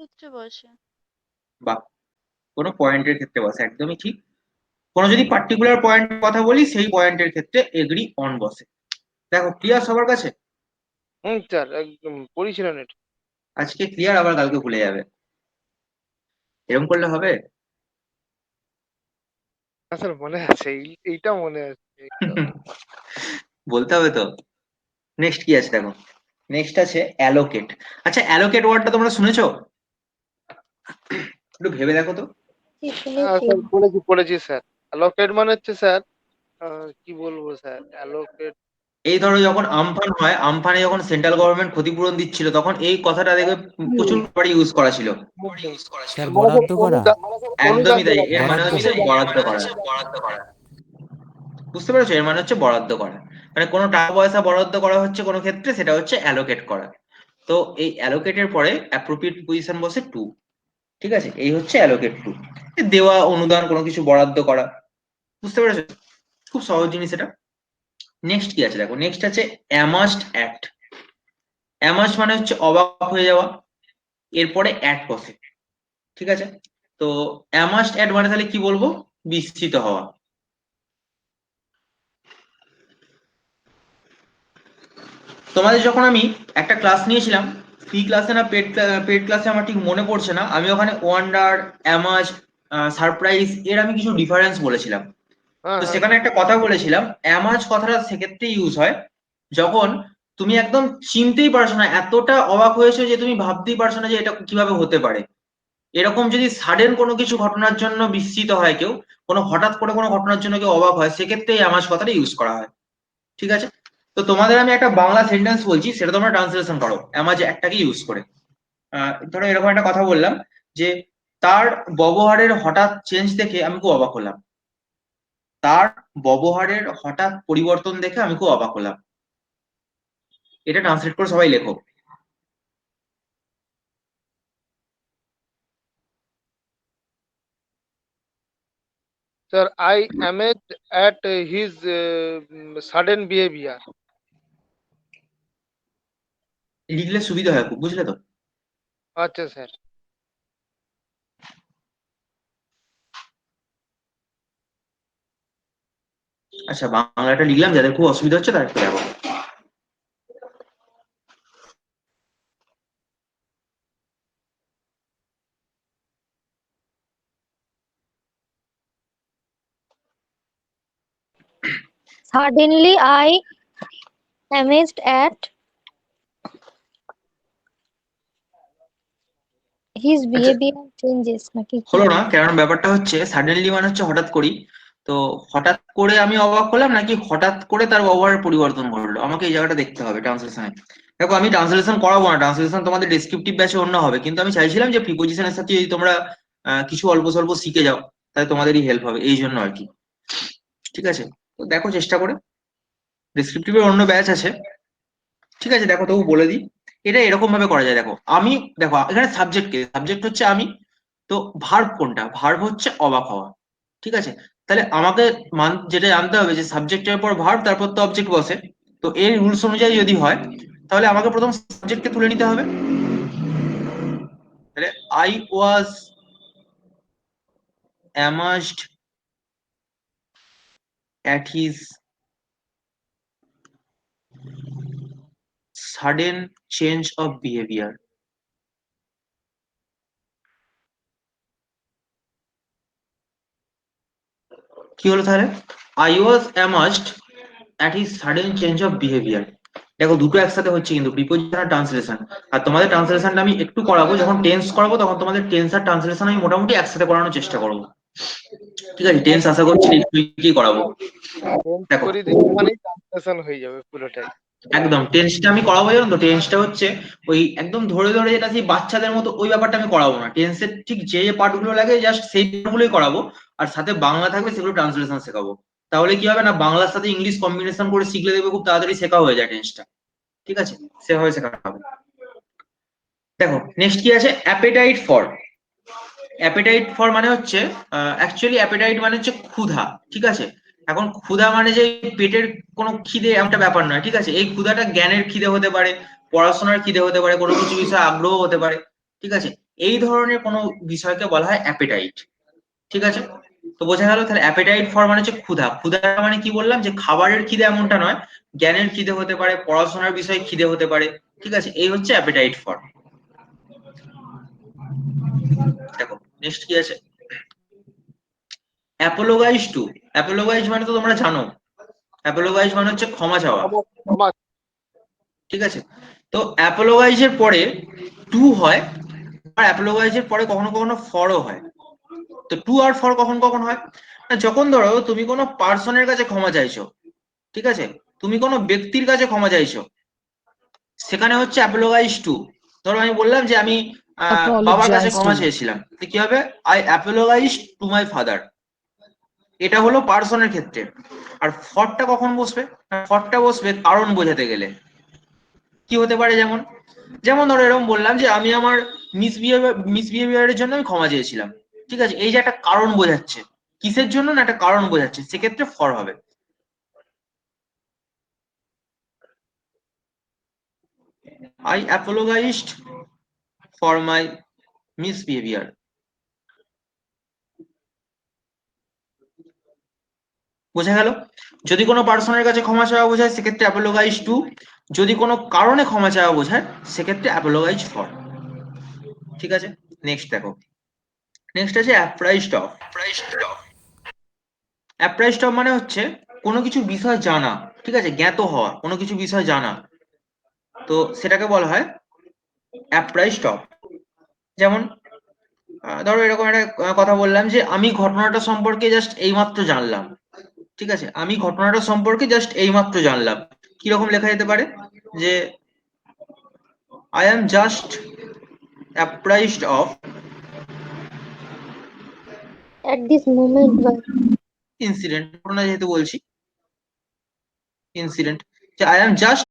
ক্ষেত্রে বসে। বা কোনো পয়েন্টের ক্ষেত্রে বসে, একদমই ঠিক। কোনো যদি পার্টিকুলার পয়েন্ট কথা বলি সেই পয়েন্টের ক্ষেত্রে এগ্রি অন বসে। দেখো, ক্লিয়ার সবার কাছে? স্যার একদম পড়েছিলেন এটা। আজকে ক্লিয়ার, আবার কালকে ভুলে যাবে, এরকম করলে হবে? স্যার মনে আছে, এইটা মনে আছে। বলতে হবে তো। নেক্সট কি আছে দেখো, নেক্সট আছে অ্যালোকেট। আচ্ছা, অ্যালোকেট ওয়ার্ডটা তোমরা শুনেছো? একটু ভেবে দেখো তো। হ্যাঁ স্যার, পড়েছি স্যার। অ্যালোকেট মানে হচ্ছে স্যার, কি বলবো স্যার, অ্যালোকেট। এই ধরো যখন আমফান হয়, আমফানে যখন সেন্ট্রাল গভর্নমেন্ট ক্ষতিপূরণ দিচ্ছিল, তখন এই কথাটা দেখে প্রচুর ইউজ করা ছিল। স্যার বরাদ্দ করা। একদমই তাই, এর মানে বরাদ্দ। হচ্ছে বরাদ্দ করা। বুঝতে পেরেছো? এর মানে হচ্ছে বরাদ্দ করা। মানে কোনো টাকা পয়সা বরাদ্দ করা হচ্ছে কোনো ক্ষেত্রে, সেটা হচ্ছে অ্যালোকেট করা। তো এই অ্যালোকেটের পরে অ্যাপ্রোপ্রিয়েট পজিশন বসে টু। ঠিক আছে, এই হচ্ছে অ্যালোকেট টু। দেওয়া, অনুদান, কোনো কিছু বরাদ্দ করা। বুঝতে পেরেছো? খুব সহজ জিনিস এটা। নেক্সট কি আছে দেখো, নেক্সট আছে অ্যামাস্ট অ্যাক্ট। অ্যামাস্ট মানে হচ্ছে অবাক হয়ে যাওয়া, এরপরে অ্যাট বসে। ঠিক আছে, তো অ্যামাস্ট অ্যাট মানে তাহলে কি বলবো? বিস্মিত হওয়া। তোমাদের যখন আমি একটা ক্লাস নিয়েছিলাম, ফ্রি ক্লাসে না পেড পেড ক্লাসে আমার ঠিক মনে পড়ছে না, আমি ওখানে ওয়ান্ডার, অ্যামাজ, সারপ্রাইজ এর আমি কিছু ডিফারেন্স বলেছিলাম। হ্যাঁ তো হ্যাঁ সেখানে একটা কথা বলেছিলাম, অ্যামাজ কথাটা সেক্ষেত্রে ইউজ হয় যখন তুমি একদম চিনতেই পারছো না, এতটা অবাক হয়েছো যে তুমি ভাবতেই পারছো না যে এটা কিভাবে হতে পারে। এরকম যদি সাডেন কোনো কিছু ঘটনার জন্য বিস্মিত হয় কেউ, কোনো হঠাৎ করে কোনো ঘটনার জন্য কেউ অবাক হয়, সেক্ষেত্রে এই অ্যামাজ কথাটা ইউজ করা হয়। ঠিক আছে, তো তোমাদের আমি একটা বাংলা সেন্টেন্স বলছি, সেটা তোমরা ট্রান্সলেশন করো অ্যামাজ একটাকে ইউজ করে। ধরো এরকম একটা কথা বললাম যে, তার ব্যবহারের হঠাৎ চেঞ্জ দেখে আমি খুব অবাক হলাম। তার ব্যবহারের হঠাৎ পরিবর্তন দেখে আমি খুব অবাক হলাম। এটা ট্রান্সলেট করে সবাই লেখো। Sir, I amazed at his sudden behaviour. লিখলে সুবিধা হয় খুব, বুঝলে তো? আচ্ছা স্যার। আচ্ছা, বাংলাটা লিখলাম, যাদের খুব অসুবিধা হচ্ছে তারা একটু দেখো। Suddenly, I amazed at his আচ্ছা, behavior changes. নাকি কি? হলো না, কারণ ব্যাপারটা হচ্ছে সাডেনলি মানে হচ্ছে হঠাৎ করি। তো হঠাৎ করে আমি অবাক হলাম, নাকি হঠাৎ করে তার ব্যবহারের পরিবর্তন ঘটলো, আমাকে এই জায়গাটা দেখতে হবে ট্রান্সলেশনে। দেখো, আমি ট্রান্সলেশন করাবো না, ট্রান্সলেশন তোমাদের ডেসক্রিপটিভ ব্যাচে অন্য হবে, কিন্তু আমি চাইছিলাম যে প্রিপোজিশনের সাথে যদি তোমরা কিছু অল্প স্বল্প শিখে যাও, তাহলে তোমাদেরই হেল্প হবে, এই জন্য আর কি। ঠিক আছে, তো দেখো চেষ্টা করে, ডেসক্রিপটিভের অন্য ব্যাচ আছে। ঠিক আছে, দেখো তবু বলে দিই। এটা এরকম ভাবে করা যায়, দেখো আমি, দেখো এখানে সাবজেক্ট কে, সাবজেক্ট হচ্ছে আমি। তো ভার্ব কোনটা? ভার্ব হচ্ছে অবাক হওয়া। ঠিক আছে, তাহলে আমাকে যেটা জানতে হবে যে সাবজেক্টের পর ভার্ব, তারপর তো অবজেক্ট বসে। তো এর রুলস অনুযায়ী যদি হয়, তাহলে আমাকে প্রথম সাবজেক্টকে তুলে নিতে হবে। তাহলে I was amazed at his sudden change of behaviour. কি হলো তাহলে? I was amazed at his sudden change of behaviour. দেখো, দুটো একসাথে হচ্ছে কিন্তু, প্রিপোজিশন আর ট্রান্সলেশন। আর তোমাদের ট্রান্সলেশনটা আমি একটু করাবো, যখন টেন্স করাবো তখন তোমাদের টেন্স আর ট্রান্সলেশন আমি মোটামুটি একসাথে করানোর চেষ্টা করবো। ঠিক আছে, টেন্স আশা করছি নেক্সট উইকেই করাবো। দেখো, করে দিলে মানেই ট্রান্সলেশন হয়ে যাবে পুরোটাই। একদম টেন্সটা আমি করাবো, জানো তো? টেন্সটা হচ্ছে ওই একদম ধরে ধরে, যেটা সেই বাচ্চাদের মতো, ওই ব্যাপারটা আমি করাবো না। টেন্সের ঠিক যে যে পার্ট গুলো লাগে জাস্ট সেই পার্টগুলোই করাবো, আর সাথে বাংলা থাকবে, সেগুলো ট্রান্সলেশন শেখাবো। তাহলে কি হবে না, বাংলার সাথে ইংলিশ কম্বিনেশন করে শিখলে দেখবে খুব তাড়াতাড়ি শেখা হয়ে যায় টেন্সটা। ঠিক আছে, সেভাবে শেখানো হবে। দেখো, নেক্সট কি আছে, অ্যাপেটাইট ফর। অ্যাপেটাইট ফর মানে হচ্ছে, অ্যাকচুয়ালি অ্যাপেটাইট মানে হচ্ছে ক্ষুধা। ঠিক আছে, এখন ক্ষুধা মানে যে পেটের কোনো খিদে এমনটা ব্যাপার নয়। ঠিক আছে, এই ক্ষুধাটা জ্ঞানের খিদে হতে পারে, পড়াশোনার খিদে হতে পারে, কোনো কিছু বিষয়ে আগ্রহ হতে পারে। ঠিক আছে, এই ধরনের কোনো বিষয়কে বলা হয় অ্যাপেটাইট। ঠিক আছে, তো বোঝা গেল। তাহলে অ্যাপেটাইট ফর মানে হচ্ছে ক্ষুধা। ক্ষুধা মানে কি বললাম, যে খাবারের খিদে এমনটা নয়, জ্ঞানের খিদে হতে পারে, পড়াশোনার বিষয়ে খিদে হতে পারে। ঠিক আছে, এই হচ্ছে অ্যাপেটাইট ফর। দেখো নেক্সট কি আছে, অ্যাপোলোগাইজ টু। অ্যাপোলোগাইজ মানে তো তোমরা জানো, অ্যাপোলোগাইজ মানে হচ্ছে ক্ষমা চাওয়া। ক্ষমা ক্ষমা ঠিক আছে, তো অ্যাপোলোগাইজের পরে টু হয়, আর অ্যাপোলোগাইজের পরে কখনো কখনো ফরও হয়। তো টু আর ফর কখন কখন হয় না, যখন ধরো তুমি কোনো পার্সনের কাছে ক্ষমা চাইছো, ঠিক আছে, তুমি কোনো ব্যক্তির কাছে ক্ষমা চাইছো, সেখানে হচ্ছে অ্যাপোলোগাইজ টু। ধরো আমি বললাম যে আমি বাবার কাছে Apologize ক্ষমা to. চেয়েছিলাম, তো কি হবে, আই অ্যাপোলোগাইজ টু মাই ফাদার। এটা হলো পার্সনের ক্ষেত্রে। আর ফরটা কখন বসবে, ফরটা বসবে কারণ বোঝাতে গেলে। কি হতে পারে, যেমন যেমন ধরো এরকম বললাম যে আমি আমার মিসবিহেভিয়ারের জন্য আমি ক্ষমা চেয়েছিলাম। ঠিক আছে, এই যে একটা কারণ বোঝাচ্ছে, কিসের জন্য না একটা কারণ বোঝাচ্ছে, সেক্ষেত্রে ফর হবে। I apologised for my misbehaviour. বোঝা গেল, যদি কোনো পার্সনের কাছে ক্ষমা চাওয়া বোঝায় সেক্ষেত্রে অ্যাপোলোগাইজ টু, যদি কোনো কারণে ক্ষমা চাওয়া বোঝায় সেক্ষেত্রে অ্যাপোলোগাইজ ফর। ঠিক আছে, নেক্সট দেখো, নেক্সট আছে অ্যাপ্রাইজড অফ। অ্যাপ্রাইজড অফ মানে হচ্ছে কোনো কিছু বিষয় জানা। ঠিক আছে, জ্ঞাত হওয়া, কোনো কিছু বিষয় জানা, তো সেটাকে বলা হয় অ্যাপ্রাইজড অফ। যেমন ধরো এরকম একটা কথা বললাম যে আমি ঘটনাটা সম্পর্কে জাস্ট এইমাত্র জানলাম। ঠিক আছে, আমি ঘটনাটা সম্পর্কে জাস্ট এইমাত্র জানলাম। কিরকম লেখা যেতে পারে, যে I am just apprised of At this moment by incident, ঘটনা যেহেতু বলছি ইনসিডেন্ট, যে আই এম জাস্ট